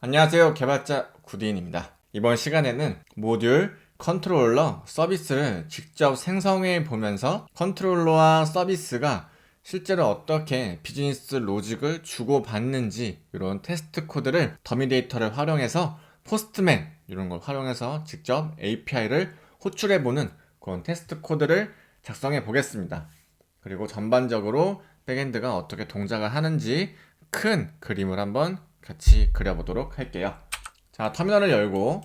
안녕하세요. 개발자 구디인입니다. 이번 시간에는 모듈, 컨트롤러, 서비스를 직접 생성해 보면서 컨트롤러와 서비스가 실제로 어떻게 비즈니스 로직을 주고받는지 이런 테스트 코드를 더미 데이터를 활용해서 포스트맨 이런 걸 활용해서 직접 API를 호출해보는 그런 테스트 코드를 작성해 보겠습니다. 그리고 전반적으로 백엔드가 어떻게 동작을 하는지 큰 그림을 한번 같이 그려보도록 할게요. 자, 터미널을 열고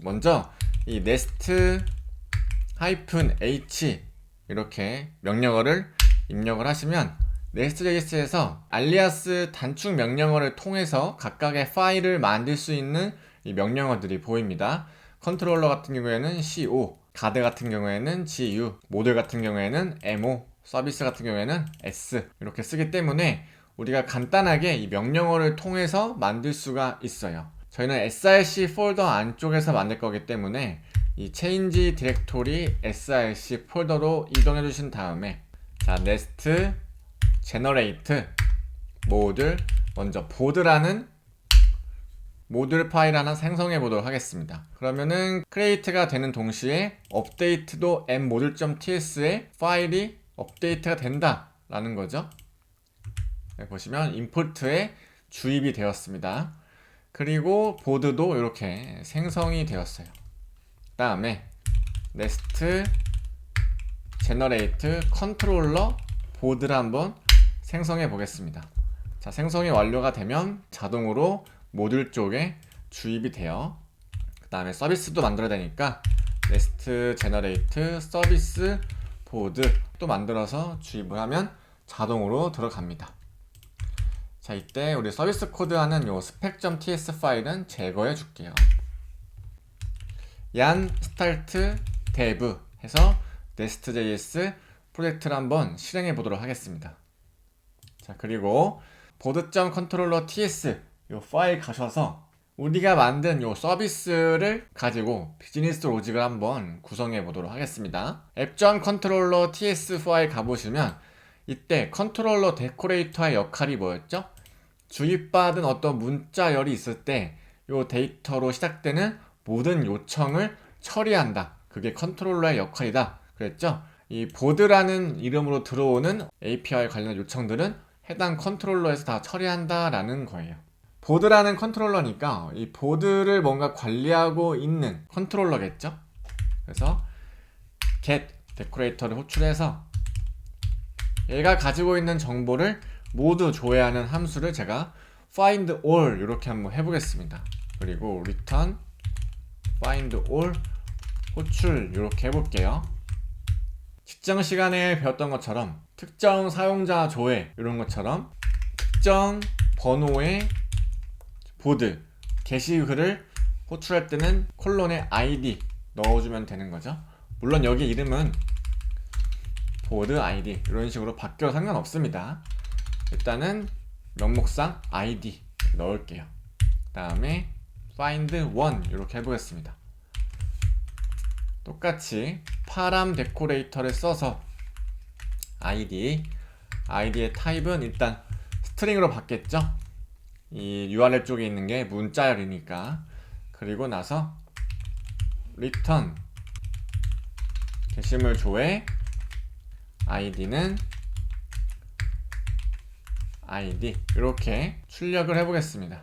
먼저 이 nest-h 이렇게 명령어를 입력을 하시면 nest.js에서 알리아스 단축 명령어를 통해서 각각의 파일을 만들 수 있는 이 명령어들이 보입니다. 컨트롤러 같은 경우에는 co, 가드 같은 경우에는 gu, 모듈 같은 경우에는 mo, 서비스 같은 경우에는 s 이렇게 쓰기 때문에 우리가 간단하게 이 명령어를 통해서 만들 수가 있어요. 저희는 src 폴더 안쪽에서 만들 거기 때문에 이 change 디렉토리 src 폴더로 이동해 주신 다음에 자, nest generate 모듈 먼저 보드라는 모듈 파일 하나 생성해 보도록 하겠습니다. 그러면은 create가 되는 동시에 update도 m모듈.ts에 파일이 업데이트가 된다 라는 거죠. 네, 보시면 임포트에 주입이 되었습니다. 그리고 보드도 이렇게 생성이 되었어요. 그 다음에 nest generate 컨트롤러 보드를 한번 생성해 보겠습니다. 자, 생성이 완료가 되면 자동으로 모듈 쪽에 주입이 돼요. 그 다음에 서비스도 만들어야 되니까 nest generate 서비스 보드 또 만들어서 주입을 하면 자동으로 들어갑니다. 자, 이때 우리 서비스 코드하는 요 spec.ts 파일은 제거해 줄게요. yan start dev 해서 nest.js 프로젝트를 한번 실행해 보도록 하겠습니다. 자, 그리고 board.controller.ts 요 파일 가셔서 우리가 만든 요 서비스를 가지고 비즈니스 로직을 한번 구성해 보도록 하겠습니다. app.controller.ts 파일 가보시면 이때 컨트롤러 데코레이터의 역할이 뭐였죠? 주입받은 어떤 문자열이 있을 때 이 데이터로 시작되는 모든 요청을 처리한다. 그게 컨트롤러의 역할이다. 그랬죠? 이 보드라는 이름으로 들어오는 API 관련 요청들은 해당 컨트롤러에서 다 처리한다 라는 거예요. 보드라는 컨트롤러니까 이 보드를 뭔가 관리하고 있는 컨트롤러겠죠? 그래서 get 데코레이터를 호출해서 얘가 가지고 있는 정보를 모두 조회하는 함수를 제가 find all 이렇게 한번 해보겠습니다. 그리고 return find all 호출 이렇게 해볼게요. 직전 시간에 배웠던 것처럼 특정 사용자 조회 이런 것처럼 특정 번호의 보드 게시글을 호출할 때는 콜론에 id 넣어주면 되는 거죠. 물론 여기 이름은 보드 id 이런 식으로 바뀌어도 상관없습니다. 일단은 명목상 id 넣을게요. 그 다음에 find one 이렇게 해보겠습니다. 똑같이 파람 데코레이터를 써서 id의 타입은 일단 스트링으로 받겠죠. 이 URL 쪽에 있는 게 문자열이니까. 그리고 나서 return 게시물 조회 id는 id 이렇게 출력을 해보겠습니다.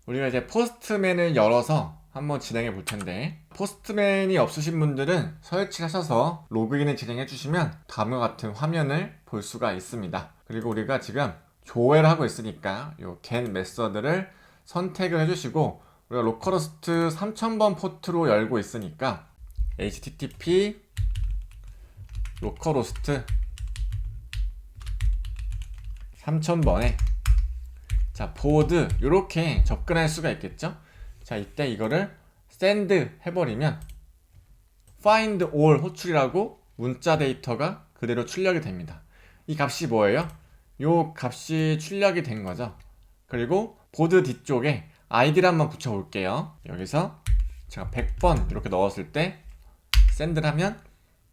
우리가 이제 포스트맨을 열어서 한번 진행해 볼 텐데 포스트맨이 없으신 분들은 설치를 하셔서 로그인을 진행해 주시면 다음과 같은 화면을 볼 수가 있습니다. 그리고 우리가 지금 조회를 하고 있으니까 이 get 메서드를 선택을 해주시고 우리가 로컬호스트 3000번 포트로 열고 있으니까 http 로컬호스트 3000번에 자 보드 이렇게 접근할 수가 있겠죠. 자, 이때 이거를 send 해버리면 find all 호출이라고 문자 데이터가 그대로 출력이 됩니다. 이 값이 뭐예요? 요 값이 출력이 된 거죠. 그리고 보드 뒤쪽에 id를 한번 붙여 볼게요. 여기서 제가 100번 이렇게 넣었을 때 send를 하면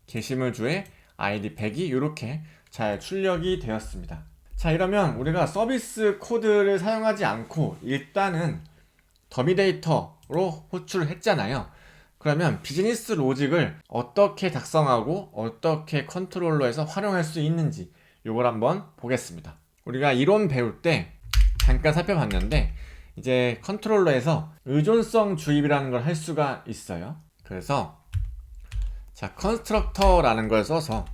게시물 주에 id 100이 이렇게 잘 출력이 되었습니다. 자, 이러면 우리가 서비스 코드를 사용하지 않고 일단은 더미 데이터로 호출을 했잖아요. 그러면 비즈니스 로직을 어떻게 작성하고 어떻게 컨트롤러에서 활용할 수 있는지 이걸 한번 보겠습니다. 우리가 이론 배울 때 잠깐 살펴봤는데 이제 컨트롤러에서 의존성 주입이라는 걸 할 수가 있어요. 그래서 자, 컨스트럭터라는 걸 써서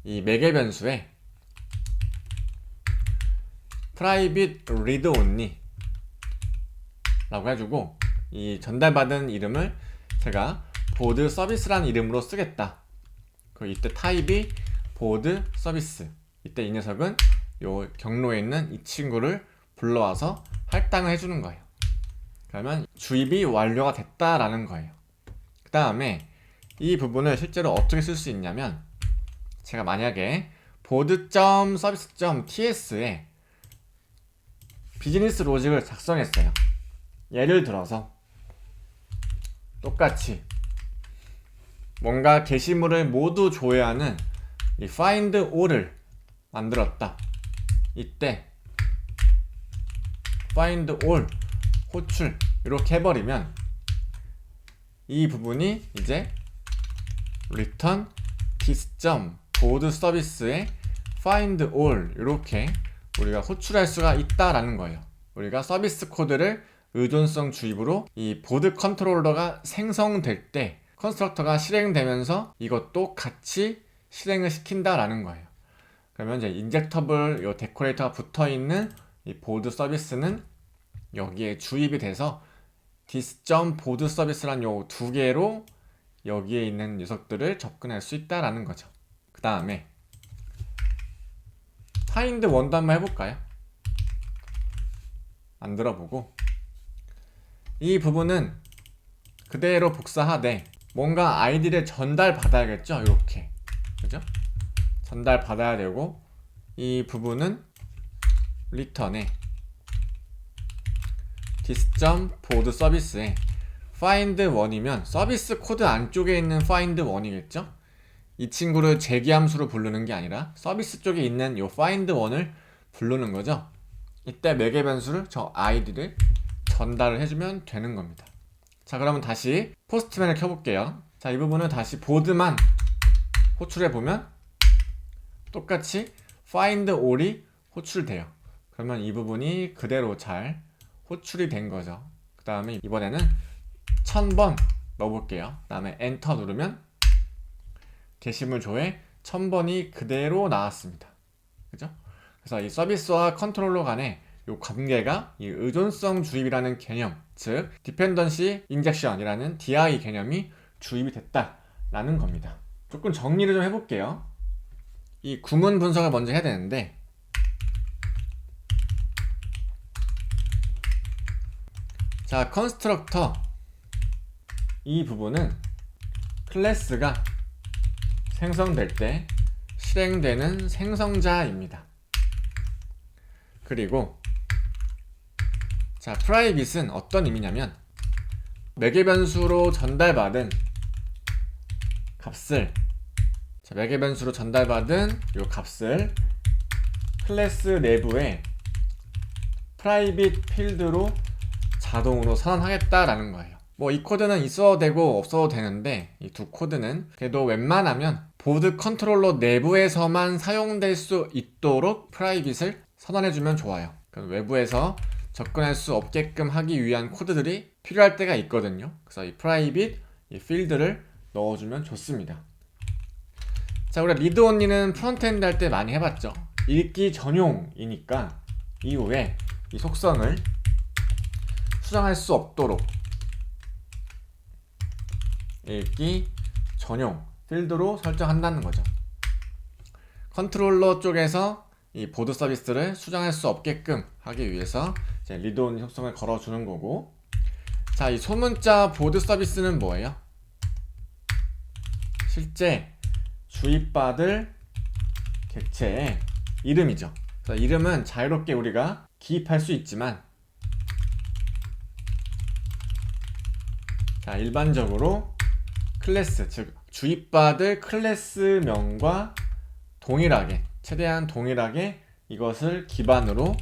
이 매개 변수에 private read only 라고 해주고 이 전달받은 이름을 제가 보드 서비스라는 이름으로 쓰겠다. 그리고 이때 타입이 보드 서비스. 이때 이 녀석은 요 경로에 있는 이 친구를 불러와서 할당을 해주는 거예요. 그러면 주입이 완료가 됐다라는 거예요. 그 다음에 이 부분을 실제로 어떻게 쓸 수 있냐면 제가 만약에 보드.서비스.ts에 비즈니스 로직을 작성했어요. 예를 들어서 똑같이 뭔가 게시물을 모두 조회하는 이 find all을 만들었다. 이때 find all 호출 이렇게 해버리면 이 부분이 이제 return this.board 서비스에 find all 이렇게 우리가 호출할 수가 있다라는 거예요. 우리가 서비스 코드를 의존성 주입으로 이 보드 컨트롤러가 생성될 때 컨스트럭터가 실행되면서 이것도 같이 실행을 시킨다라는 거예요. 그러면 이제 인젝터블 요 데코레이터가 붙어있는 이 보드 서비스는 여기에 주입이 돼서 this.board 서비스란 요 두 개로 여기에 있는 녀석들을 접근할 수 있다라는 거죠. 그 다음에 find one도 한번 해볼까요? 만들어보고 이 부분은 그대로 복사하되 뭔가 아이디를 전달받아야겠죠? 이렇게 그죠? 전달받아야 되고 이 부분은 return에 this.board 서비스에 find one이면 서비스 코드 안쪽에 있는 find one이겠죠? 이 친구를 재기함수로 부르는 게 아니라 서비스 쪽에 있는 이 find one을 부르는 거죠. 이때 매개 변수를 저 id를 전달을 해주면 되는 겁니다. 자, 그러면 다시 포스트맨을 켜볼게요. 자, 이 부분은 다시 보드만 호출해보면 똑같이 find all이 호출돼요. 그러면 이 부분이 그대로 잘 호출이 된 거죠. 그 다음에 이번에는 1000번 넣어볼게요. 그 다음에 엔터 누르면 게시물 조회 1000번이 그대로 나왔습니다. 그죠? 그래서 이 서비스와 컨트롤러 간의 이 관계가 이 의존성 주입이라는 개념, 즉 디펜던시 인젝션이라는 DI 개념이 주입이 됐다라는 겁니다. 조금 정리를 좀 해볼게요. 이 구문 분석을 먼저 해야 되는데 자, 컨스트럭터 이 부분은 클래스가 생성될 때 실행되는 생성자입니다. 그리고 자, private은 어떤 의미냐면 매개 변수로 전달받은 값을 자, 매개 변수로 전달받은 이 값을 클래스 내부에 private 필드로 자동으로 선언하겠다라는 거예요. 뭐 이 코드는 있어도 되고 없어도 되는데 이 두 코드는 그래도 웬만하면 보드 컨트롤러 내부에서만 사용될 수 있도록 private을 선언해주면 좋아요. 외부에서 접근할 수 없게끔 하기 위한 코드들이 필요할 때가 있거든요. 그래서 이 private 이 필드를 넣어주면 좋습니다. 자, 우리가 리드 온리는 프론트엔드 할 때 많이 해봤죠. 읽기 전용이니까 이후에 이 속성을 수정할 수 없도록 읽기 전용 필드로 설정한다는 거죠. 컨트롤러 쪽에서 이 보드 서비스를 수정할 수 없게끔 하기 위해서 이제 리드 온리 속성을 걸어주는 거고, 자, 이 소문자 보드 서비스는 뭐예요? 실제 주입받을 객체의 이름이죠. 그래서 이름은 자유롭게 우리가 기입할 수 있지만 자, 일반적으로 클래스, 즉 주입받을 클래스명과 동일하게, 최대한 동일하게 이것을 기반으로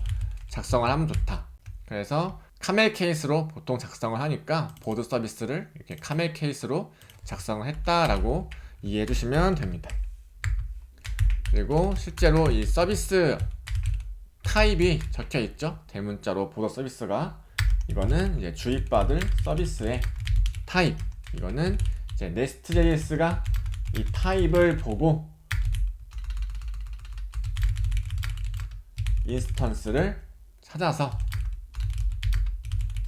작성을 하면 좋다. 그래서 카멜 케이스로 보통 작성을 하니까 보드 서비스를 이렇게 카멜 케이스로 작성을 했다라고 이해해 주시면 됩니다. 그리고 실제로 이 서비스 타입이 적혀 있죠. 대문자로 보드 서비스가, 이거는 이제 주입받을 서비스의 타입, 이거는 이제 Nest.js가 이 타입을 보고 인스턴스를 찾아서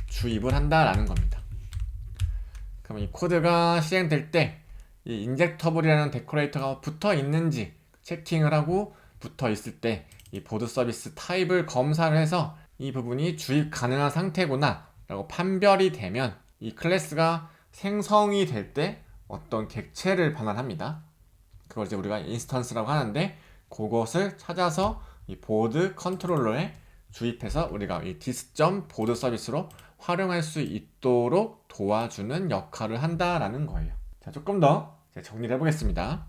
주입을 한다라는 겁니다. 그럼 이 코드가 실행될 때 이 인젝터블이라는 데코레이터가 붙어 있는지 체킹을 하고 붙어 있을 때 이 보드 서비스 타입을 검사를 해서 이 부분이 주입 가능한 상태구나 라고 판별이 되면 이 클래스가 생성이 될 때 어떤 객체를 반환합니다. 그걸 이제 우리가 인스턴스라고 하는데, 그것을 찾아서 이 보드 컨트롤러에 주입해서 우리가 이 dis.보드 서비스로 활용할 수 있도록 도와주는 역할을 한다라는 거예요. 자, 조금 더 정리를 해보겠습니다.